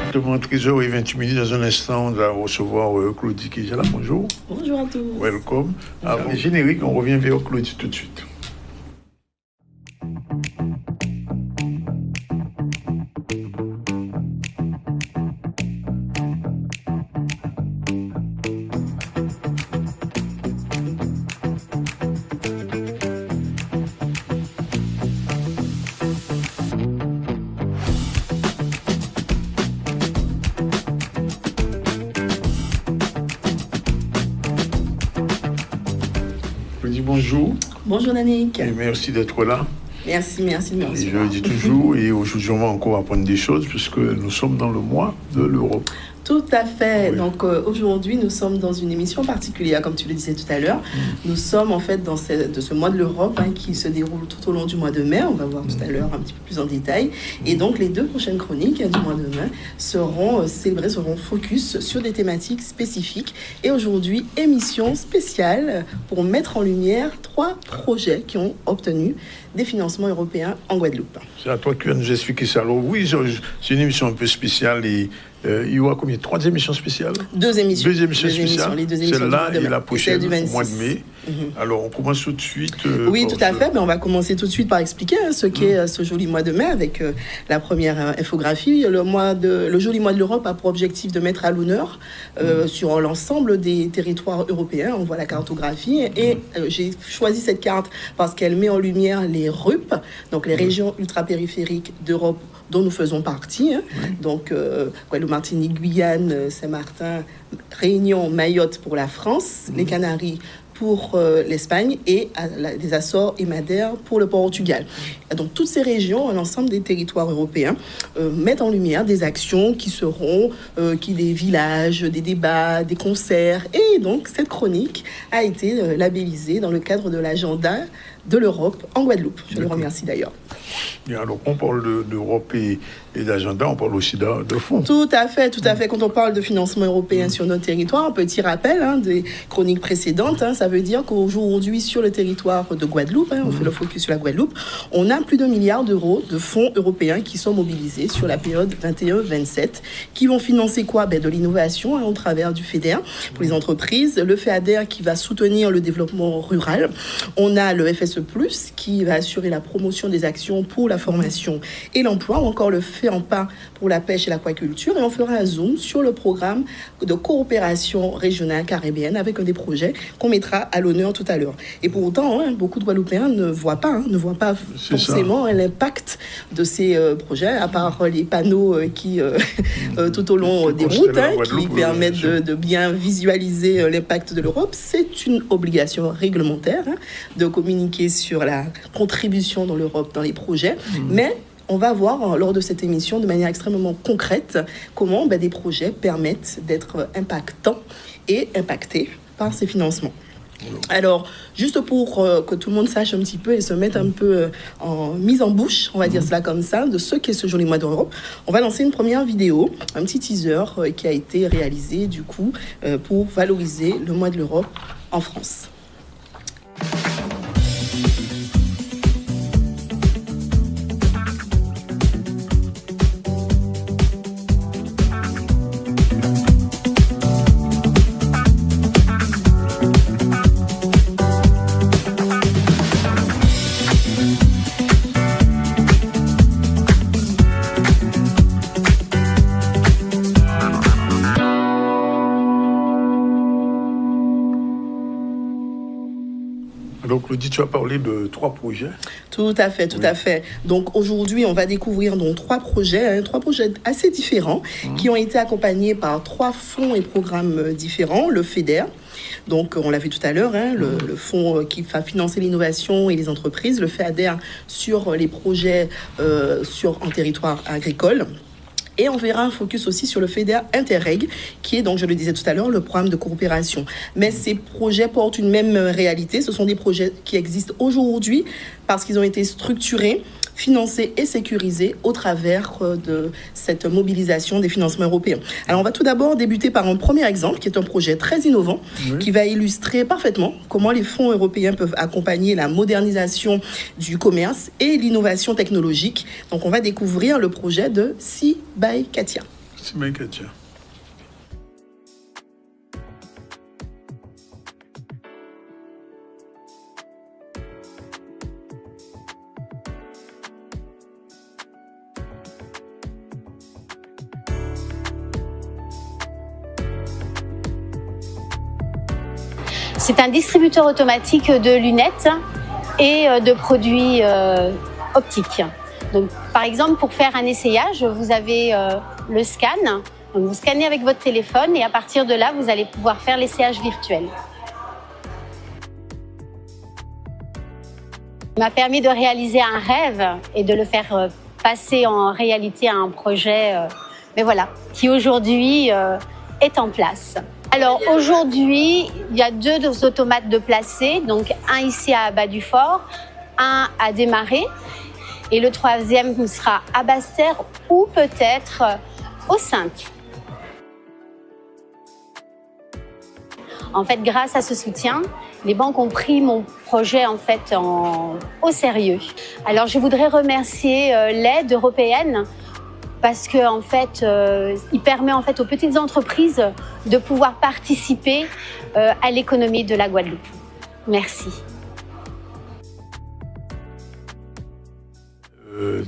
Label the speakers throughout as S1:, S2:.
S1: Exactement, 13h28 dans un instant, on va recevoir Claudie qui est là. Bonjour.
S2: Bonjour à tous.
S1: Welcome. Avant le générique, on revient vers Claudie tout de suite. Bonjour.
S2: Bonjour Danick.
S1: Et merci d'être là.
S2: Merci de me recevoir.
S1: Je le dis toujours, et aujourd'hui on va encore apprendre des choses puisque nous sommes dans le mois de l'Europe.
S2: Tout à fait.
S1: Oui.
S2: Donc aujourd'hui, nous sommes dans une émission particulière, comme tu le disais tout à l'heure. Nous sommes en fait dans ce mois de l'Europe qui se déroule tout au long du mois de mai. On va voir tout à l'heure un petit peu plus en détail. Et donc les deux prochaines chroniques du mois de mai seront célébrées, seront focus sur des thématiques spécifiques. Et aujourd'hui, émission spéciale pour mettre en lumière 3 projets qui ont obtenu des financements européens en Guadeloupe.
S1: C'est à toi qui vas nous expliquer ça. Alors oui, c'est une émission un peu spéciale et il y aura combien? 3 émissions spéciales?
S2: 2 émissions.
S1: 2 émissions spéciales.
S2: Les 2 émissions
S1: celle-là et la prochaine
S2: du
S1: au mois de mai. Alors on commence tout de suite.
S2: Oui, tout à fait. Mais on va commencer tout de suite par expliquer ce qu'est ce joli mois de mai avec la première infographie. Le joli mois de l'Europe a pour objectif de mettre à l'honneur sur l'ensemble des territoires européens. On voit la cartographie et j'ai choisi cette carte parce qu'elle met en lumière les RUP, donc les régions ultrapériphériques d'Europe dont nous faisons partie. Donc Guadeloupe, Martinique, Guyane, Saint-Martin, Réunion, Mayotte pour la France, les Canaries pour l'Espagne et les Açores et Madère pour le Portugal. Donc toutes ces régions, l'ensemble des territoires européens, mettent en lumière des actions qui seront des villages, des débats, des concerts. Et donc cette chronique a été labellisée dans le cadre de l'agenda de l'Europe en Guadeloupe. Je le remercie d'ailleurs.
S1: Et alors, on parle d'Europe et d'agenda, on parle aussi de fonds.
S2: Tout à fait. Quand on parle de financement européen sur notre territoire, un petit rappel des chroniques précédentes, ça veut dire qu'aujourd'hui, sur le territoire de Guadeloupe, on fait le focus sur la Guadeloupe, on a plus d'1 milliard d'euros de fonds européens qui sont mobilisés sur la période 21-27, qui vont financer quoi? De l'innovation au travers du FEDER pour les entreprises, le FEADER qui va soutenir le développement rural, on a le FSE+, qui va assurer la promotion des actions pour la formation et l'emploi, ou encore le FEAMPA pour la pêche et l'aquaculture. Et on fera un zoom sur le programme de coopération régionale caribéenne avec un des projets qu'on mettra à l'honneur tout à l'heure. Et pour autant, beaucoup de Guadeloupéens ne voient pas forcément l'impact de ces projets, à part les panneaux qui, tout au long des routes, qui permettent de bien visualiser l'impact de l'Europe. C'est une obligation réglementaire de communiquer sur la contribution de l'Europe dans les projets, mais on va voir lors de cette émission de manière extrêmement concrète comment des projets permettent d'être impactants et impactés par ces financements. Alors, juste pour que tout le monde sache un petit peu et se mette un peu en mise en bouche, on va dire cela comme ça, de ce qu'est ce joli mois d'Europe, on va lancer une première vidéo, un petit teaser qui a été réalisé du coup pour valoriser le mois de l'Europe en France.
S1: Donc, Claudie, tu as parlé de 3 projets.
S2: Tout à fait. Donc, aujourd'hui, on va découvrir 3 projets, 3 projets assez différents qui ont été accompagnés par 3 fonds et programmes différents. Le FEDER, donc on l'a vu tout à l'heure, le fonds qui va financer l'innovation et les entreprises. Le FEADER sur les projets en territoire agricole. Et on verra un focus aussi sur le FEDER Interreg, qui est, donc je le disais tout à l'heure, le programme de coopération. Mais ces projets portent une même réalité. Ce sont des projets qui existent aujourd'hui parce qu'ils ont été structurés, financés et sécurisés au travers de cette mobilisation des financements européens. Alors on va tout d'abord débuter par un premier exemple, qui est un projet très innovant, qui va illustrer parfaitement comment les fonds européens peuvent accompagner la modernisation du commerce et l'innovation technologique. Donc on va découvrir le projet de Sea by Katia.
S1: Merci, Katia.
S3: C'est un distributeur automatique de lunettes et de produits optiques. Donc, par exemple, pour faire un essayage, vous avez le scan. Donc, vous scannez avec votre téléphone et à partir de là, vous allez pouvoir faire l'essayage virtuel. Il m'a permis de réaliser un rêve et de le faire passer en réalité à un projet, mais voilà, qui aujourd'hui est en place. Alors aujourd'hui, il y a 2 automates de placés, donc un ici à Bas-du-Fort, un à Desmarais, et le 3e sera à Basse-Terre ou peut-être aux Saintes. En fait, grâce à ce soutien, les banques ont pris mon projet en fait au sérieux. Alors je voudrais remercier l'aide européenne, parce que en fait, il permet en fait aux petites entreprises de pouvoir participer à l'économie de la Guadeloupe. Merci.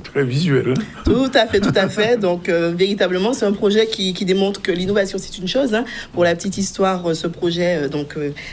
S1: Très visuel.
S2: Tout à fait, tout à fait. Donc, véritablement, c'est un projet qui démontre que l'innovation, c'est une chose. Hein. Pour la petite histoire, ce projet,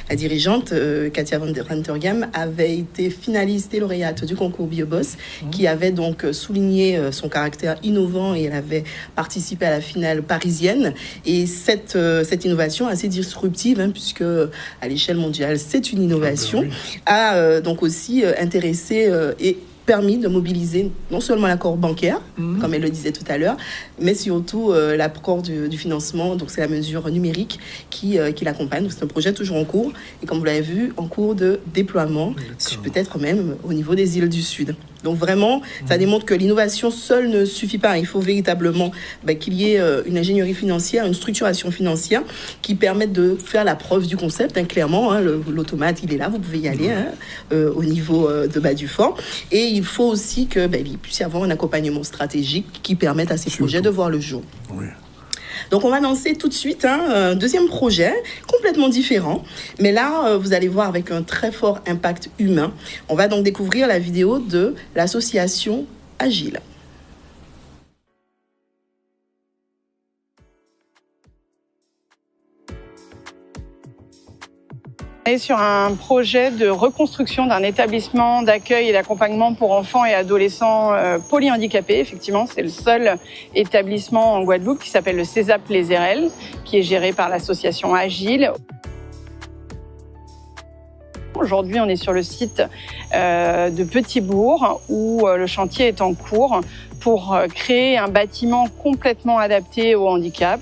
S2: la dirigeante, Katia van der Rentergem, avait été finaliste et lauréate du concours BioBoss, qui avait donc souligné son caractère innovant et elle avait participé à la finale parisienne. Et cette innovation assez disruptive, hein, puisque à l'échelle mondiale, c'est une innovation, a donc aussi intéressé et permis de mobiliser non seulement l'accord bancaire, comme elle le disait tout à l'heure, mais surtout l'accord du financement. Donc c'est la mesure numérique qui l'accompagne. Donc c'est un projet toujours en cours et comme vous l'avez vu, en cours de déploiement, peut-être même au niveau des îles du Sud. Donc vraiment, ça démontre que l'innovation seule ne suffit pas. Il faut véritablement qu'il y ait une ingénierie financière, une structuration financière qui permette de faire la preuve du concept. Hein, clairement, hein, l'automate, il est là, vous pouvez y aller au niveau de Bas-du-Fort. Et il faut aussi qu'il puisse y avoir un accompagnement stratégique qui permette à ces projets de voir le jour. Oui. Donc, on va lancer tout de suite un deuxième projet complètement différent. Mais là, vous allez voir avec un très fort impact humain. On va donc découvrir la vidéo de l'association Agile.
S4: Sur un projet de reconstruction d'un établissement d'accueil et d'accompagnement pour enfants et adolescents polyhandicapés. Effectivement, c'est le seul établissement en Guadeloupe qui s'appelle le CESAP Les Érelles, qui est géré par l'association Agile. Aujourd'hui, on est sur le site de Petit-Bourg où le chantier est en cours pour créer un bâtiment complètement adapté au handicap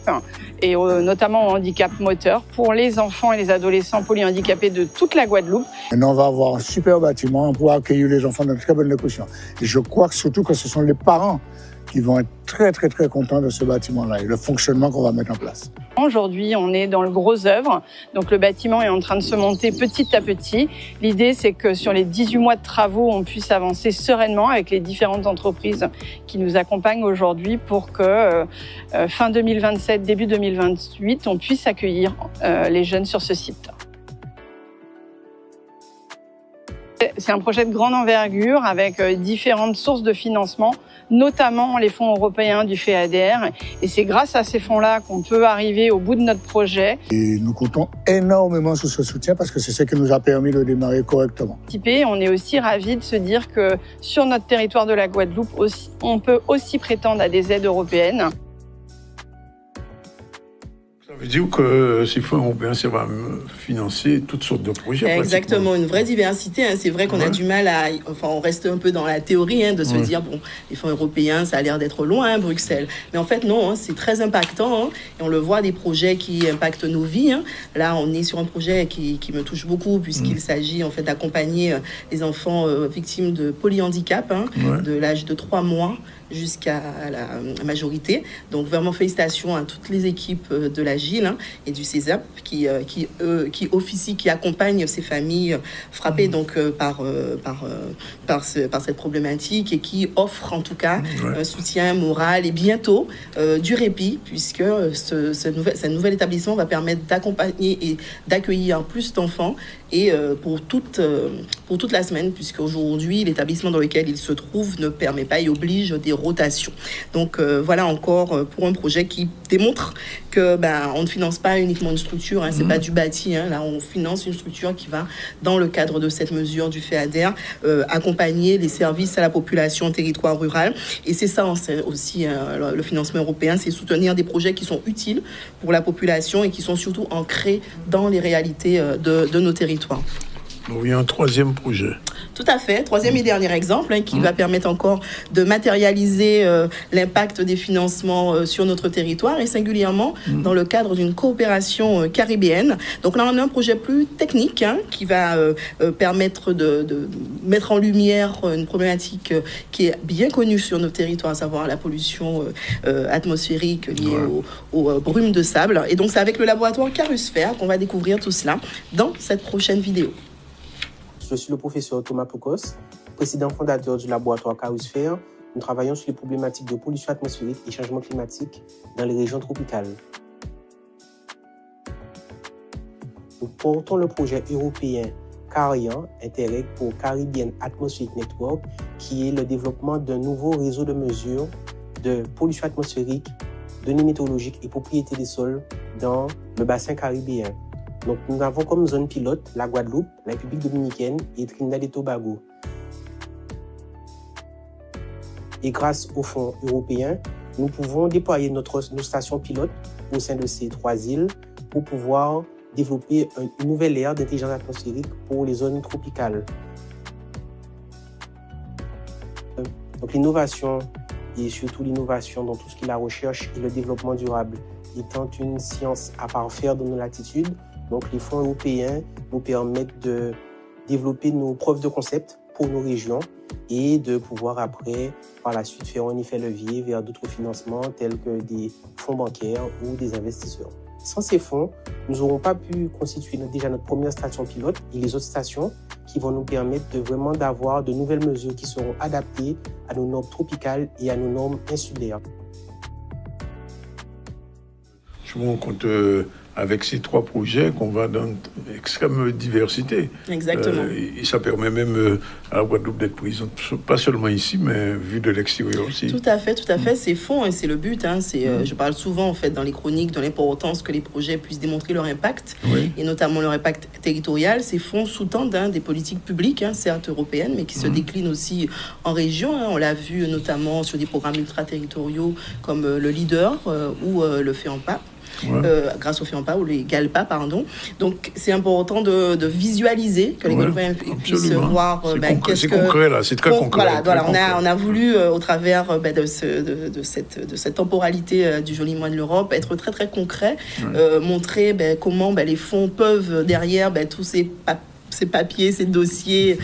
S4: et notamment au handicap moteur pour les enfants et les adolescents polyhandicapés de toute la Guadeloupe.
S5: Maintenant, on va avoir un super bâtiment pour accueillir les enfants dans de très bonnes conditions. Et je crois surtout que ce sont les parents qui vont être très, très, très contents de ce bâtiment-là et le fonctionnement qu'on va mettre en place.
S4: Aujourd'hui, on est dans le gros œuvre. Donc, le bâtiment est en train de se monter petit à petit. L'idée, c'est que sur les 18 mois de travaux, on puisse avancer sereinement avec les différentes entreprises qui nous accompagnent aujourd'hui pour que fin 2027, début 2028, on puisse accueillir les jeunes sur ce site. C'est un projet de grande envergure avec différentes sources de financement, notamment les fonds européens du FEADR. Et c'est grâce à ces fonds-là qu'on peut arriver au bout de notre projet.
S5: Et nous comptons énormément sur ce soutien parce que c'est ce qui nous a permis de démarrer correctement.
S4: On est aussi ravis de se dire que sur notre territoire de la Guadeloupe, on peut aussi prétendre à des aides européennes.
S1: Ça veut dire que ces fonds européens, ça va financer toutes sortes de projets.
S2: Exactement, une vraie diversité. Hein. C'est vrai qu'on a du mal à... Enfin, on reste un peu dans la théorie de se dire, bon, les fonds européens, ça a l'air d'être loin, Bruxelles. Mais en fait, non, c'est très impactant. Et on le voit, des projets qui impactent nos vies. Là, on est sur un projet qui me touche beaucoup, puisqu'il s'agit en fait d'accompagner les enfants victimes de polyhandicap, de l'âge de 3 mois jusqu'à la majorité. Donc vraiment félicitations à toutes les équipes de l'Agile et du CESAP qui officient, qui accompagnent ces familles frappées donc par cette problématique et qui offrent en tout cas un soutien moral et bientôt du répit, puisque ce nouvel établissement va permettre d'accompagner et d'accueillir plus d'enfants et pour toute la semaine, puisque aujourd'hui l'établissement dans lequel il se trouve ne permet pas et oblige des rotations. Donc voilà encore pour un projet qui démontre que on ne finance pas uniquement une structure, c'est pas du bâti, là on finance une structure qui va dans le cadre de cette mesure du FEADER accompagner les services à la population en territoire rural, et c'est ça aussi le financement européen, c'est soutenir des projets qui sont utiles pour la population et qui sont surtout ancrés dans les réalités de nos territoires.
S1: Donc, il y a un troisième projet.
S2: Tout à fait. Troisième et dernier exemple qui va permettre encore de matérialiser l'impact des financements sur notre territoire et singulièrement dans le cadre d'une coopération caribéenne. Donc là, on a un projet plus technique qui va permettre de mettre en lumière une problématique qui est bien connue sur nos territoires, à savoir la pollution atmosphérique liée aux brumes de sable. Et donc, c'est avec le laboratoire Carusfer qu'on va découvrir tout cela dans cette prochaine vidéo.
S6: Je suis le professeur Thomas Pocos, président fondateur du laboratoire Carusfer. Nous travaillons sur les problématiques de pollution atmosphérique et changement climatique dans les régions tropicales. Nous portons le projet européen CARIAN, Interreg pour Caribbean Atmospheric Network, qui est le développement d'un nouveau réseau de mesures de pollution atmosphérique, données météorologiques et propriétés des sols dans le bassin caribéen. Donc, nous avons comme zone pilote la Guadeloupe, la République dominicaine et Trinidad et Tobago. Et grâce aux fonds européens, nous pouvons déployer nos stations pilotes au sein de ces 3 îles pour pouvoir développer une nouvelle ère d'intelligence atmosphérique pour les zones tropicales. Donc, l'innovation et surtout l'innovation dans tout ce qui est la recherche et le développement durable étant une science à part faire dans nos latitudes. Donc, les fonds européens nous permettent de développer nos preuves de concept pour nos régions et de pouvoir après, par la suite, faire un effet levier vers d'autres financements tels que des fonds bancaires ou des investisseurs. Sans ces fonds, nous n'aurons pas pu constituer déjà notre première station pilote et les autres stations qui vont nous permettre d'avoir de nouvelles mesures qui seront adaptées à nos normes tropicales et à nos normes insulaires.
S1: Je me rends compte avec ces 3 projets qu'on va dans une extrême diversité.
S2: Exactement.
S1: Et ça permet même à la Guadeloupe d'être présente, pas seulement ici, mais vu de l'extérieur aussi.
S2: Tout à fait. C'est fond et c'est le but. Je parle souvent en fait dans les chroniques de l'importance que les projets puissent démontrer leur impact et notamment leur impact territorial. Ces fonds sous-tendent des politiques publiques, certes européennes, mais qui se déclinent aussi en région. On l'a vu notamment sur des programmes ultra-territoriaux comme le LEADER ou le FEAMPA. Grâce au FEAMPA ou les GALPA, pardon. Donc, c'est important de visualiser, que les Guadeloupéens puissent voir
S1: c'est concret, là, c'est très concret.
S2: Voilà, on a voulu, au travers de cette temporalité du joli mois de l'Europe, être très, très concret, montrer comment les fonds peuvent, derrière tous ces papiers, ces dossiers,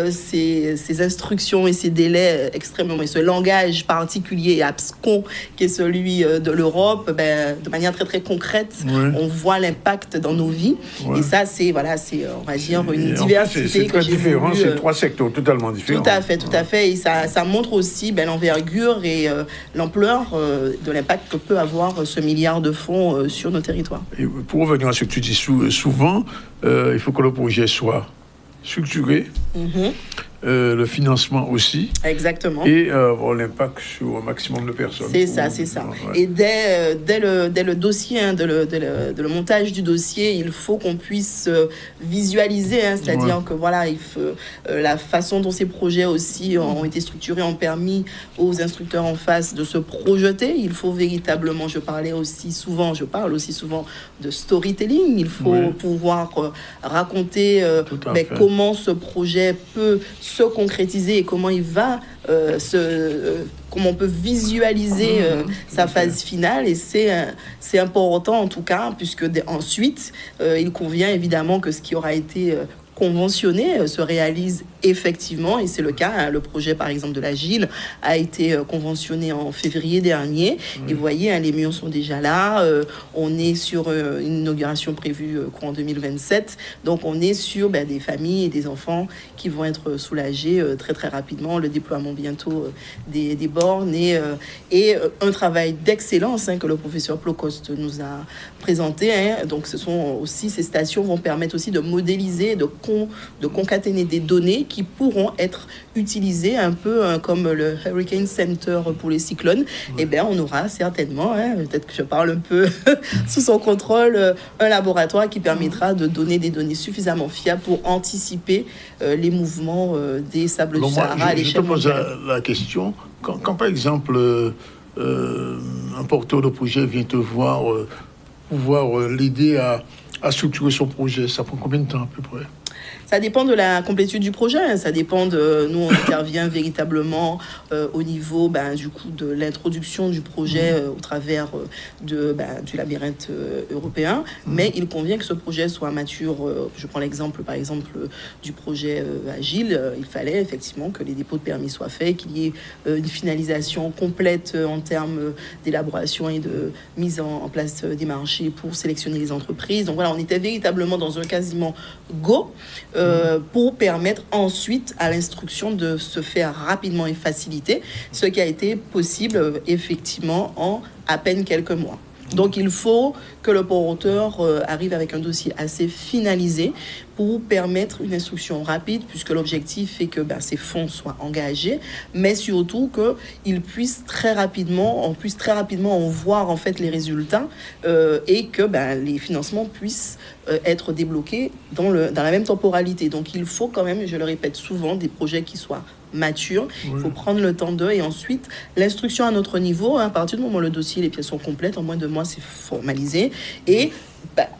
S2: ces instructions et ces délais extrêmement, et ce langage particulier et abscon qui est celui de l'Europe, de manière très très concrète, on voit l'impact dans nos vies. Et ça, c'est on va dire une diversité.
S1: C'est très différent, c'est 3 secteurs totalement différents.
S2: Tout à fait. Et ça montre aussi l'envergure et l'ampleur de l'impact que peut avoir ce milliard de fonds sur nos territoires.
S1: Et pour revenir à ce que tu dis souvent, il faut que le projet soit structuré, le financement aussi.
S2: Exactement.
S1: Et avoir l'impact sur un maximum de personnes.
S2: C'est ça. Ouais. Et dès le dossier, dès le montage du dossier, il faut qu'on puisse visualiser, c'est-à-dire que la façon dont ces projets aussi ont été structurés ont permis aux instructeurs en face de se projeter. Il faut véritablement, je parle aussi souvent de storytelling. Il faut pouvoir raconter comment ce projet peut se concrétiser et comment il va comment on peut visualiser sa phase finale. Et c'est important en tout cas, puisque ensuite il convient évidemment que ce qui aura été conventionnés se réalisent effectivement, et c'est le cas. Hein, le projet, par exemple, de la Gile a été conventionné en février dernier. Et vous voyez, hein, les murs sont déjà là. On est sur une inauguration prévue courant 2027. Donc, on est sur des familles et des enfants qui vont être soulagés très, très rapidement. Le déploiement bientôt des bornes et un travail d'excellence que le professeur Plocost nous a présenté. Hein. Donc, ce sont aussi, ces stations vont permettre aussi de modéliser, de concaténer des données qui pourront être utilisées un peu comme le Hurricane Center pour les cyclones. Eh bien, on aura certainement, peut-être que je parle un peu sous son contrôle, un laboratoire qui permettra de donner des données suffisamment fiables pour anticiper les mouvements des sables du Sahara à l'échelle mondiale.
S1: Je te pose la question, quand par exemple un porteur de projet vient te voir, pouvoir l'aider à structurer son projet, ça prend combien de temps à peu près?
S2: Ça dépend de la complétude du projet. Ça dépend de... Nous, on intervient véritablement au niveau du coup, de l'introduction du projet au travers du labyrinthe européen. Mais il convient que ce projet soit mature. Je prends l'exemple, par exemple, du projet Agile. Il fallait effectivement que les dépôts de permis soient faits, qu'il y ait une finalisation complète en termes d'élaboration et de mise en place des marchés pour sélectionner les entreprises. Donc voilà, on était véritablement dans un quasiment go. Pour permettre ensuite à l'instruction de se faire rapidement et faciliter, ce qui a été possible effectivement en à peine quelques mois. Donc il faut que le porteur arrive avec un dossier assez finalisé pour permettre une instruction rapide, puisque l'objectif est que ces fonds soient engagés, mais surtout qu'ils puissent très rapidement en voir en fait les résultats et que les financements puissent être débloqués dans la même temporalité. Donc il faut quand même, je le répète souvent, des projets qui soient mature, il faut prendre le temps d'eux et ensuite l'instruction à notre niveau, à partir du moment où le dossier, les pièces sont complètes, en moins de mois c'est formalisé et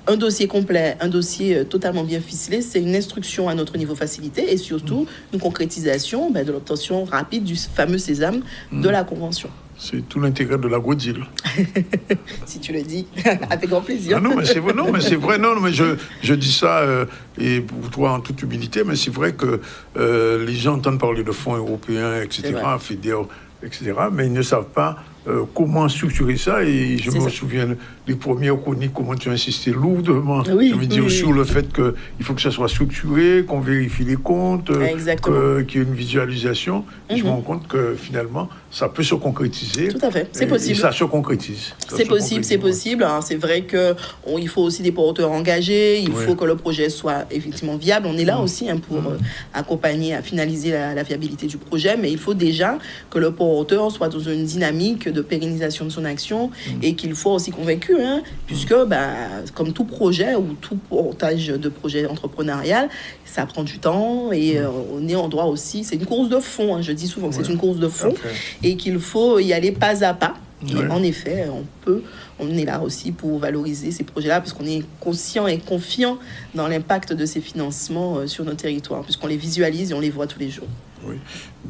S2: un dossier complet, un dossier totalement bien ficelé, c'est une instruction à notre niveau facilité et surtout une concrétisation de l'obtention rapide du fameux sésame de la Convention.
S1: C'est tout l'intérêt de l'agro-deal.
S2: Si tu le dis, avec grand plaisir.
S1: Ah non, mais c'est vrai. Non, mais c'est vrai. Non, mais je dis ça et pour toi en toute humilité, mais c'est vrai que les gens entendent parler de fonds européens, etc., FEDER, etc., mais ils ne savent pas comment structurer ça. Et je me souviens des premières chroniques, comment tu as insisté lourdement. Sur le fait qu'il faut que ça soit structuré, qu'on vérifie les comptes, qu'il y ait une visualisation. Et je me rends compte que finalement, ça peut se concrétiser.
S2: Tout à fait, c'est possible.
S1: Et ça se concrétise.
S2: C'est possible. Alors, c'est vrai qu'il faut aussi des porteurs engagés, il faut que le projet soit effectivement viable. On est là aussi pour accompagner, à finaliser la viabilité du projet, mais il faut déjà que le porteur soit dans une dynamique de pérennisation de son action et qu'il faut aussi convaincu, puisque comme tout projet ou tout portage de projet entrepreneurial, ça prend du temps et on est en droit aussi, c'est une course de fond, je dis souvent que c'est une course de fond et qu'il faut y aller pas à pas. Et en effet, on est là aussi pour valoriser ces projets-là parce qu'on est conscient et confiant dans l'impact de ces financements sur nos territoires, puisqu'on les visualise et on les voit tous les jours.
S1: Oui,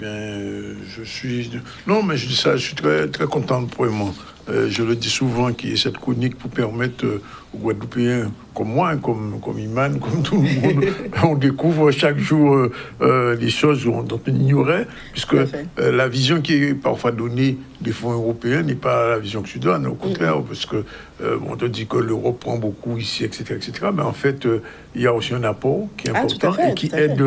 S1: je suis très, très content pour moi. Je le dis souvent qu'il y ait cette chronique pour permettre aux Guadeloupéens comme moi, comme Iman, comme tout le monde, on découvre chaque jour des choses dont on ignorait, puisque la vision qui est parfois donnée des fonds européens n'est pas la vision que tu donnes, au contraire, parce que on te dit que l'Europe prend beaucoup ici, etc., mais en fait, il y a aussi un apport qui est important et qui aide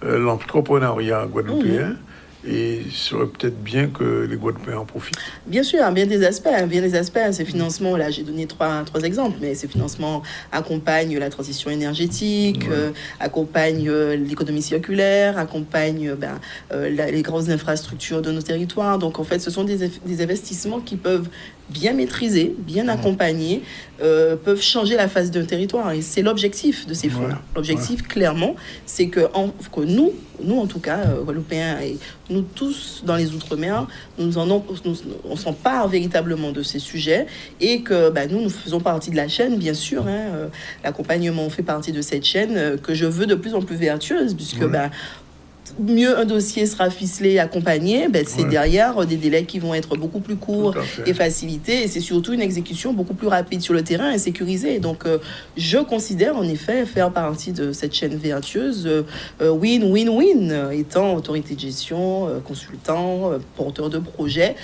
S1: l'entrepreneuriat guadeloupéen. Et il serait peut-être bien que les Guadeloupéens en profitent.
S2: Bien sûr, bien des aspects. Ces financements, là, j'ai donné trois exemples, mais ces financements accompagnent la transition énergétique, accompagnent l'économie circulaire, accompagnent les grosses infrastructures de nos territoires. Donc, en fait, ce sont des investissements qui peuvent bien maîtrisés, bien accompagnés, peuvent changer la face d'un territoire. Et c'est l'objectif de ces fonds-là. L'objectif, clairement, c'est que nous, en tout cas, Guadeloupéens et nous tous dans les Outre-mer, on s'empare véritablement de ces sujets et que nous faisons partie de la chaîne, bien sûr. L'accompagnement fait partie de cette chaîne que je veux de plus en plus vertueuse, puisque mieux un dossier sera ficelé, accompagné, c'est derrière des délais qui vont être beaucoup plus courts et facilités. Et c'est surtout une exécution beaucoup plus rapide sur le terrain et sécurisée. Donc, je considère en effet faire partie de cette chaîne vertueuse win-win-win, étant autorité de gestion, consultant, porteur de projet,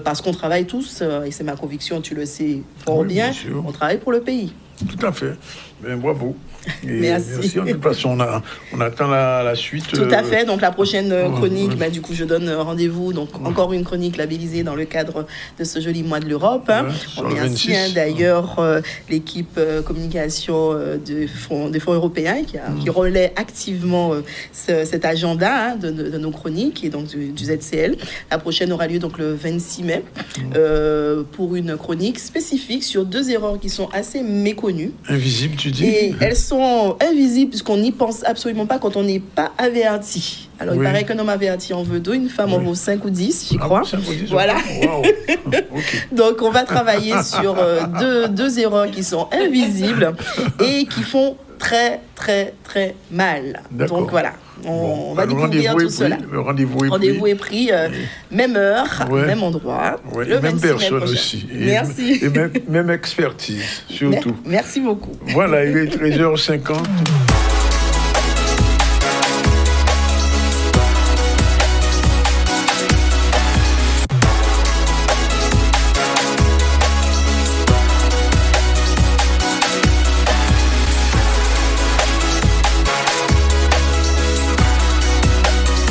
S2: parce qu'on travaille tous, et c'est ma conviction, tu le sais fort bien, on travaille pour le pays.
S1: Tout à fait. Ben, bravo. Et
S2: merci.
S1: De toute façon, on attend la suite.
S2: Tout à fait. Donc, la prochaine chronique, du coup, je donne rendez-vous. Donc, encore une chronique labellisée dans le cadre de ce joli mois de l'Europe. On remercie d'ailleurs l'équipe communication des fonds européens qui relaie activement cet agenda de nos chroniques et donc du ZCL. La prochaine aura lieu donc le 26 mai pour une chronique spécifique sur 2 erreurs qui sont assez méconnues.
S1: Invisibles, tu dis?
S2: Et elles sont invisibles puisqu'on n'y pense absolument pas quand on n'est pas averti. Alors, il paraît qu'un homme averti en veut 2, une femme en vaut 5 ou 10, j'y crois.
S1: 5 ou 10,
S2: voilà.
S1: Wow. Okay.
S2: Donc, on va travailler sur deux erreurs qui sont invisibles et qui font très, très, très mal. Donc, voilà. On va découvrir tout cela.
S1: Le rendez-vous est pris.
S2: Même heure, même endroit.
S1: Le même personne aussi.
S2: Merci.
S1: Et même expertise, surtout.
S2: Merci beaucoup.
S1: Voilà, il est 13h50.